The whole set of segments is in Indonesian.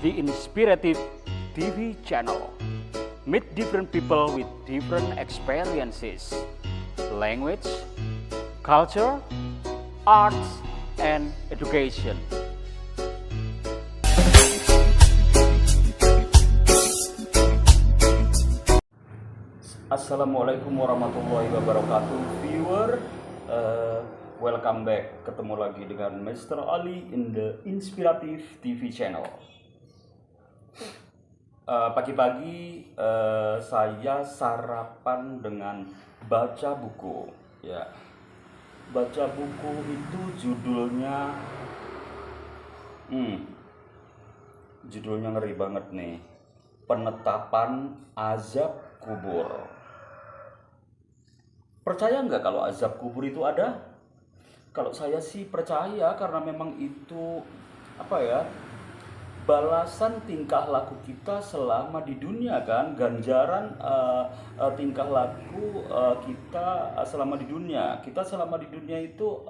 The Inspirative TV channel. Meet different people with different experiences, language, culture, arts, and education. Assalamualaikum warahmatullahi wabarakatuh, viewer. Welcome back. Ketemu lagi dengan Mr. Ali in the Inspirative TV channel. Pagi-pagi saya sarapan dengan baca buku. Ya, baca buku itu judulnya ngeri banget nih. Penetapan azab kubur. Percaya nggak kalau azab kubur itu ada? Kalau saya sih percaya, karena memang itu balasan tingkah laku kita selama di dunia, kan, ganjaran tingkah laku kita selama di dunia. Kita selama di dunia itu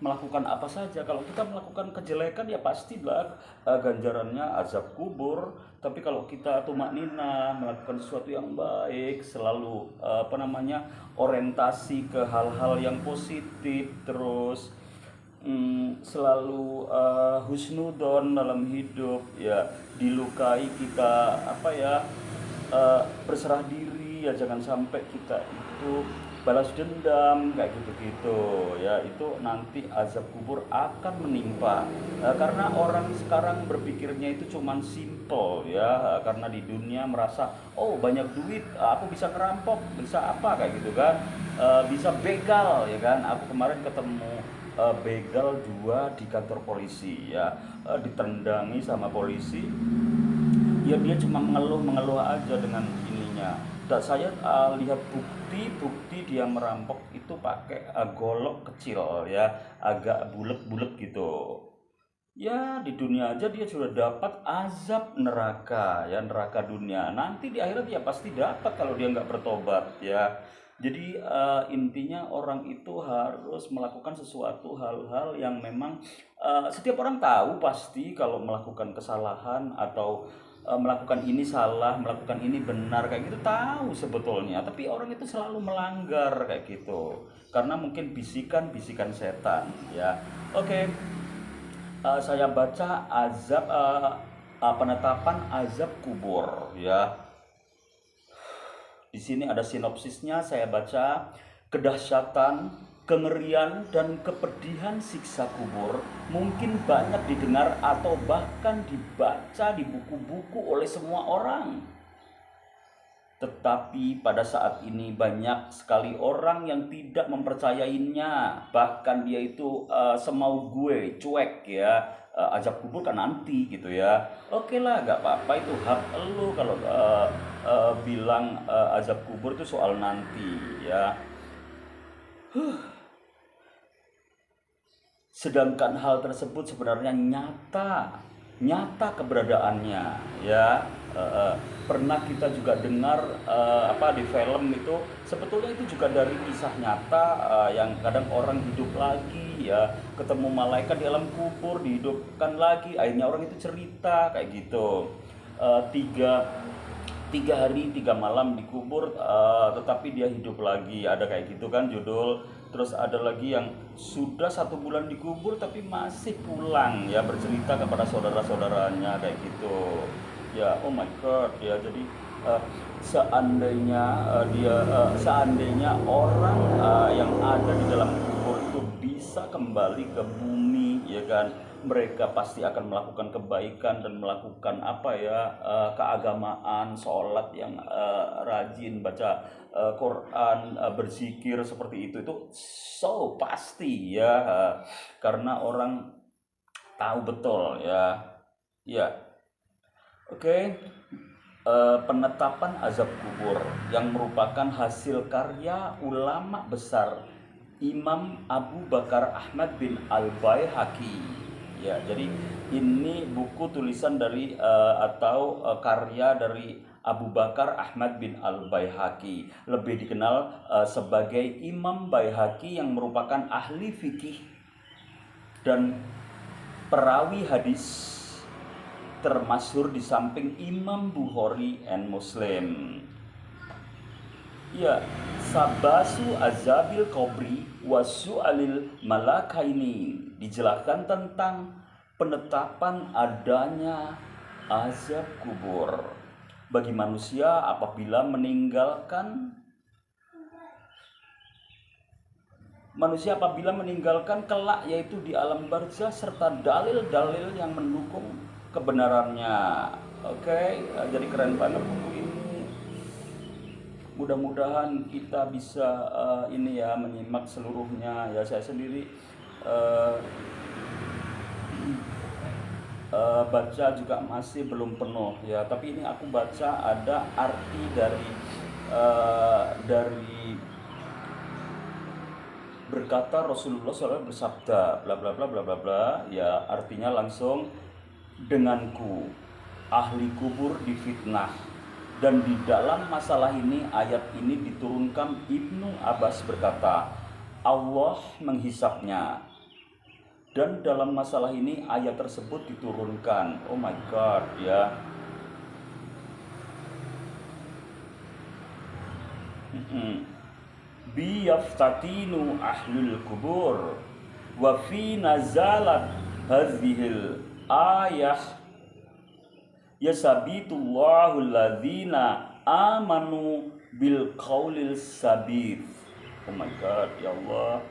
melakukan apa saja. Kalau kita melakukan kejelekan, ya pastilah ganjarannya azab kubur. Tapi kalau kita tumaknina melakukan sesuatu yang baik, selalu orientasi ke hal-hal yang positif, terus selalu husnudon dalam hidup, ya, dilukai kita berserah diri, ya, jangan sampai kita itu balas dendam kayak gitu-gitu, ya, itu nanti azab kubur akan menimpa. Karena orang sekarang berpikirnya itu cuman simple, ya, karena di dunia merasa, oh, banyak duit, aku bisa ngerampok, bisa apa kayak gitu, kan, bisa begal, ya kan. Aku kemarin ketemu begal 2 di kantor polisi, ya, ditendangi sama polisi. Ya, dia cuma mengeluh aja dengan ininya. Dan saya lihat bukti dia merampok itu pakai golok kecil, ya, agak bulet-bulet gitu. Ya, di dunia aja dia sudah dapat azab neraka, ya, neraka dunia. Nanti di akhirat ya pasti dapat kalau dia nggak bertobat, ya. Jadi intinya orang itu harus melakukan sesuatu hal-hal yang memang setiap orang tahu pasti kalau melakukan kesalahan atau melakukan ini salah, melakukan ini benar, kayak gitu, tahu sebetulnya. Tapi orang itu selalu melanggar kayak gitu, karena mungkin bisikan-bisikan setan, ya. Oke. Saya baca penetapan azab kubur, ya. Di sini ada sinopsisnya, saya baca. Kedahsyatan, kengerian, dan kepedihan siksa kubur mungkin banyak didengar atau bahkan dibaca di buku-buku oleh semua orang. Tetapi pada saat ini banyak sekali orang yang tidak mempercayainya. Bahkan dia itu semau gue, cuek, ya. Azab kubur kan nanti gitu, ya. Oke lah, gak apa-apa, itu hak lu kalau bilang azab kubur itu soal nanti, ya. Sedangkan hal tersebut sebenarnya nyata keberadaannya, ya. Pernah kita juga dengar di film itu, sebetulnya itu juga dari kisah nyata, yang kadang orang hidup lagi, ya, ketemu malaikat di alam kubur, dihidupkan lagi, akhirnya orang itu cerita kayak gitu. Tiga hari 3 malam dikubur, tetapi dia hidup lagi, ada kayak gitu, kan, judul. Terus ada lagi yang sudah 1 bulan dikubur tapi masih pulang, ya, bercerita kepada saudara-saudaranya kayak gitu, ya. Oh my god, ya. Jadi seandainya orang yang ada di dalam kubur itu bisa kembali ke bumi, ya kan, mereka pasti akan melakukan kebaikan dan melakukan keagamaan, sholat yang rajin, baca Quran, berzikir seperti itu so pasti, ya, karena orang tahu betul, ya. Oke. Penetapan azab kubur yang merupakan hasil karya ulama besar Imam Abu Bakar Ahmad bin Al-Baihaqi, ya. Jadi ini buku tulisan dari karya dari Abu Bakar Ahmad bin Al-Baihaqi, lebih dikenal sebagai Imam Baihaqi, yang merupakan ahli fikih dan perawi hadis termasyhur di samping Imam Bukhari and Muslim. Ya, sabasu azabil qabri wasu'alil malakaini, dijelaskan tentang penetapan adanya azab kubur bagi manusia apabila meninggalkan kelak, yaitu di alam barzah, serta dalil-dalil yang mendukung kebenarannya. Oke, jadi keren banget buku ini. Mudah-mudahan kita bisa menyimak seluruhnya ya. Saya sendiri baca juga masih belum penuh ya, tapi ini aku baca ada arti dari berkata Rasulullah SAW bersabda bla bla bla bla bla bla ya, artinya langsung, denganku ahli kubur difitnah, dan di dalam masalah ini ayat ini diturunkan. Ibnu Abbas berkata Allah menghisapnya, dan dalam masalah ini ayat tersebut diturunkan. Oh my god ya. Biyaftatinu ahlul kubur wa fi nazalat hadhil ayah yasabitullahu alladzina amanu bil qaulil sabit. Oh my god ya Allah.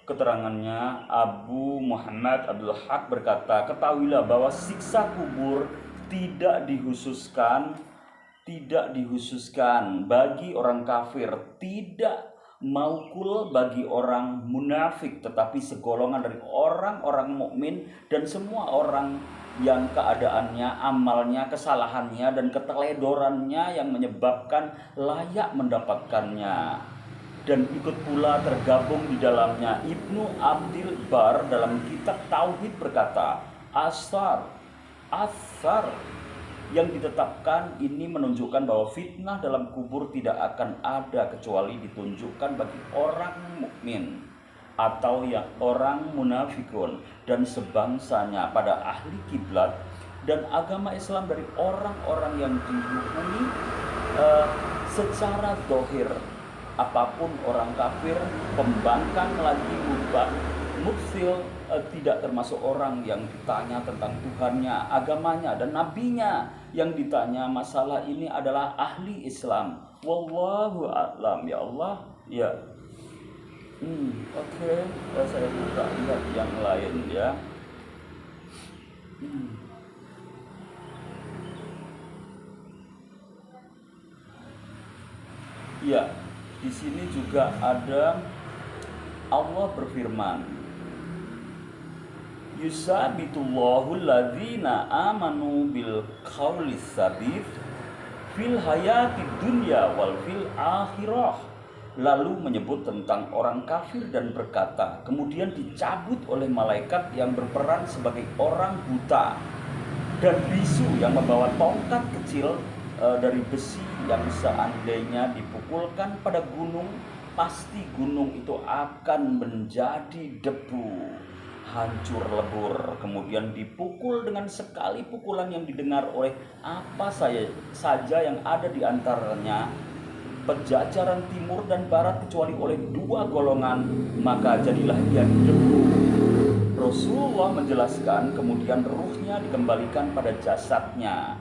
Keterangannya, Abu Muhammad Abdul Haq berkata, ketahuilah bahwa siksa kubur tidak dikhususkan bagi orang kafir, tidak maukul bagi orang munafik, tetapi segolongan dari orang-orang mukmin dan semua orang yang keadaannya, amalnya, kesalahannya, dan keteledorannya yang menyebabkan layak mendapatkannya, dan ikut pula tergabung di dalamnya. Ibnu Abdil Bar dalam kitab Tauhid berkata, asar yang ditetapkan ini menunjukkan bahwa fitnah dalam kubur tidak akan ada kecuali ditunjukkan bagi orang mukmin atau yang orang munafikun dan sebangsanya pada ahli kiblat dan agama Islam dari orang-orang yang dihukumi secara zahir. Apapun orang kafir, pembangkang lagi muksil, tidak termasuk orang yang ditanya tentang Tuhannya, agamanya, dan nabinya. Yang ditanya masalah ini adalah ahli Islam. Wallahu a'lam ya Allah. Ya. Oke. Saya buka lihat yang lain ya. Ya. Di sini juga ada Allah berfirman, yusabitullahu alladzina amanu bil qaulis sabit fil hayatid dunya wal fil akhirah. Lalu menyebut tentang orang kafir dan berkata, kemudian dicabut oleh malaikat yang berperan sebagai orang buta dan bisu yang membawa tongkat kecil dari besi yang seandainya dipukulkan pada gunung, pasti gunung itu akan menjadi debu, hancur lebur. Kemudian dipukul dengan sekali pukulan yang didengar oleh apa saja yang ada di antaranya, pejajaran timur dan barat, kecuali oleh dua golongan, maka jadilah ia debu. Rasulullah menjelaskan, kemudian ruhnya dikembalikan pada jasadnya.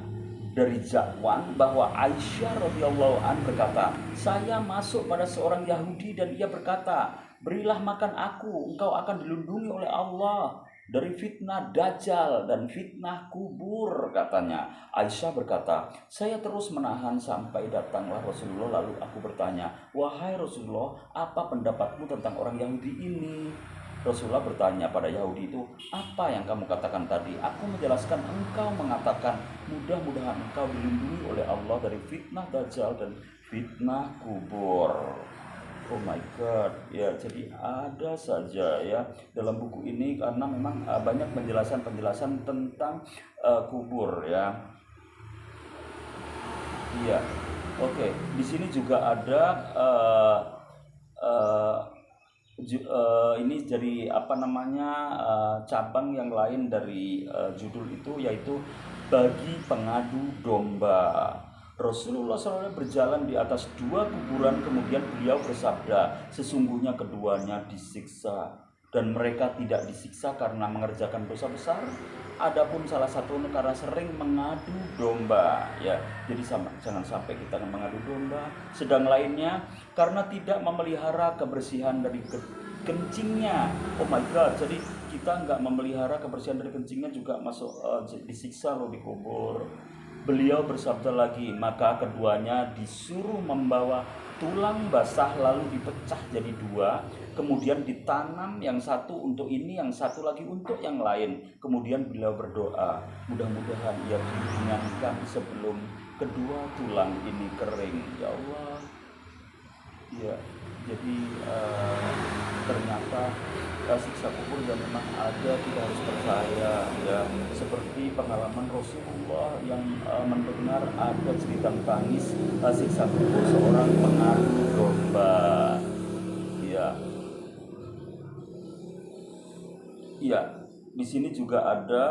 Dari Zakwan bahwa Aisyah radhiyallahu anha berkata, saya masuk pada seorang Yahudi dan ia berkata, berilah makan aku, engkau akan dilindungi oleh Allah dari fitnah Dajjal dan fitnah kubur, katanya. Aisyah berkata, saya terus menahan sampai datanglah Rasulullah, lalu aku bertanya, wahai Rasulullah, apa pendapatmu tentang orang Yahudi ini? Rasulullah bertanya pada Yahudi itu, apa yang kamu katakan tadi? Aku menjelaskan, engkau mengatakan, mudah-mudahan engkau dilindungi oleh Allah dari fitnah Dajjal dan fitnah kubur. Oh my god, ya, jadi ada saja ya dalam buku ini, karena memang banyak penjelasan tentang kubur ya. Iya, oke. Di sini juga ada Ini jadi apa namanya, cabang yang lain dari judul itu, yaitu bagi pengadu domba. Rasulullah SAW berjalan di atas dua kuburan, kemudian beliau bersabda, sesungguhnya keduanya disiksa, dan mereka tidak disiksa karena mengerjakan dosa besar, adapun salah satu karena sering mengadu domba. Ya, jadi jangan sampai kita mengadu domba. Sedang lainnya karena tidak memelihara kebersihan dari kencingnya. Oh my god, jadi kita nggak memelihara kebersihan dari kencingnya juga masuk disiksa loh di kubur. Beliau bersabda lagi, maka keduanya disuruh membawa tulang basah lalu dipecah jadi dua, kemudian ditanam yang satu untuk ini, yang satu lagi untuk yang lain. Kemudian beliau berdoa, mudah-mudahan ia diringankan sebelum kedua tulang ini kering. Ya Allah. Ya, jadi ternyata siksa kubur yang memang ada, kita harus percaya ya, seperti pengalaman Rasulullah yang mendengar ada cerita tangis siksa kubur seorang pengadu domba. Ya, iya, di sini juga ada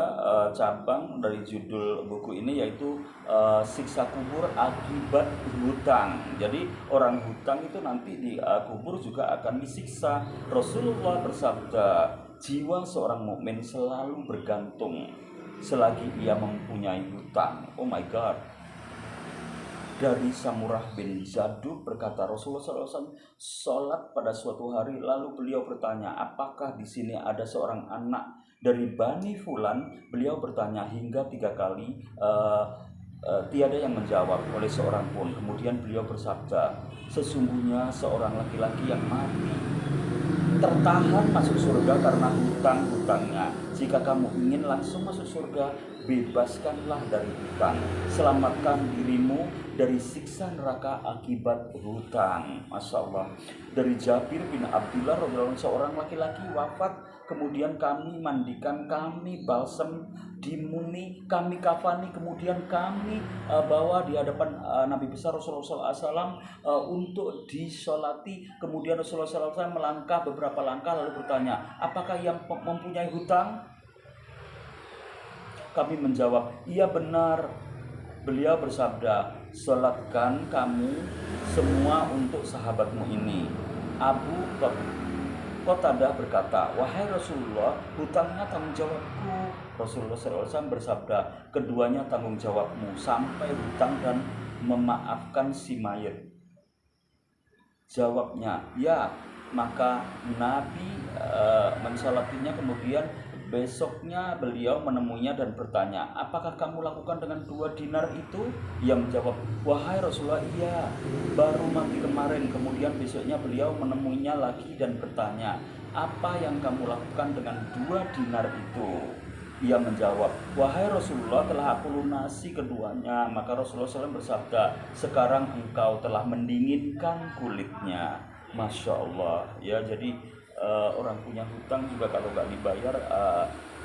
cabang dari judul buku ini, yaitu siksa kubur akibat hutang. Jadi orang hutang itu nanti di kubur juga akan disiksa. Rasulullah bersabda, jiwa seorang mukmin selalu bergantung selagi ia mempunyai hutang. Oh my God. Dari Samurah bin Jadub berkata, Rasulullah SAW sholat pada suatu hari, lalu beliau bertanya, apakah di sini ada seorang anak dari Bani Fulan? Beliau bertanya hingga 3 kali, tiada yang menjawab oleh seorang pun. Kemudian beliau bersabda, sesungguhnya seorang laki-laki yang mati tertahan masuk surga karena hutang-hutangnya. Jika kamu ingin langsung masuk surga, bebaskanlah dari hutang. Selamatkan dirimu dari siksa neraka akibat hutang. Masya Allah. Dari Jabir bin Abdullah radhiyallahu anhu, seorang laki-laki wafat, kemudian kami mandikan, kami balsam di mumi, kami kafani, kemudian kami bawa di hadapan Nabi besar Rasulullah SAW untuk disolati. Kemudian Rasulullah SAW melangkah beberapa langkah lalu bertanya, apakah yang mempunyai hutang? Kami menjawab, iya benar. Beliau bersabda, sholatkan kamu semua untuk sahabatmu ini. Abu Qatadah berkata, wahai Rasulullah, hutangnya tanggung jawabku. Rasulullah SAW bersabda, keduanya tanggung jawabmu sampai hutang dan memaafkan si mayat. Jawabnya, ya. Maka Nabi mensolatinya, kemudian besoknya beliau menemuinya dan bertanya, apakah kamu lakukan dengan 2 dinar itu? Ia menjawab, wahai Rasulullah, iya, baru mati kemarin. Kemudian besoknya beliau menemuinya lagi dan bertanya, apa yang kamu lakukan dengan 2 dinar itu? Ia menjawab, wahai Rasulullah, telah aku lunasi keduanya. Maka Rasulullah SAW bersabda, sekarang engkau telah mendinginkan kulitnya. Masya Allah. Ya, jadi orang punya hutang juga kalau nggak dibayar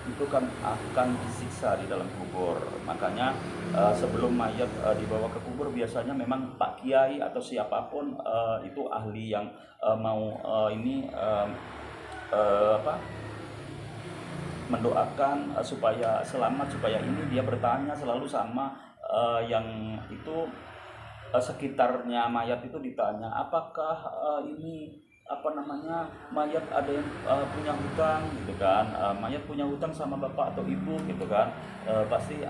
itu kan akan disiksa di dalam kubur. Makanya sebelum mayat dibawa ke kubur, biasanya memang Pak Kiai atau siapapun itu ahli yang mau mendoakan supaya selamat, supaya ini, dia bertanya selalu sama yang itu sekitarnya mayat itu, ditanya apakah ini mayat ada yang punya hutang gitu kan, mayat punya hutang sama bapak atau ibu gitu kan, pasti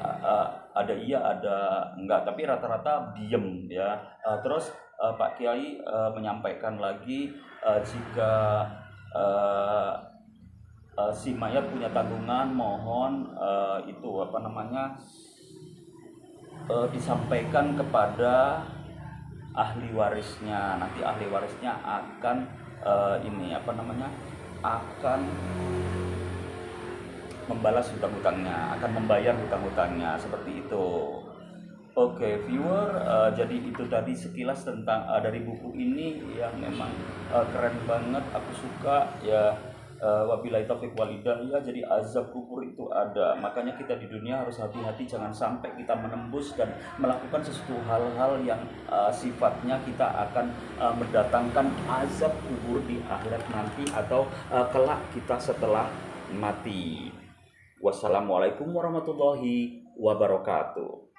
ada iya ada enggak, tapi rata-rata diem ya. Terus Pak Kiai menyampaikan lagi, jika si mayat punya tanggungan, mohon disampaikan kepada ahli warisnya. Nanti ahli warisnya akan akan membalas hutang-hutangnya, akan membayar hutang-hutangnya, seperti itu. Oke, viewer, jadi itu tadi sekilas tentang dari buku ini yang memang keren banget, aku suka ya. wabillahi taufiq walhidayah. Jadi azab kubur itu ada, makanya kita di dunia harus hati-hati, jangan sampai kita menembus dan melakukan sesuatu hal-hal yang sifatnya kita akan mendatangkan azab kubur di akhirat nanti, atau kelak kita setelah mati. Wassalamualaikum warahmatullahi wabarakatuh.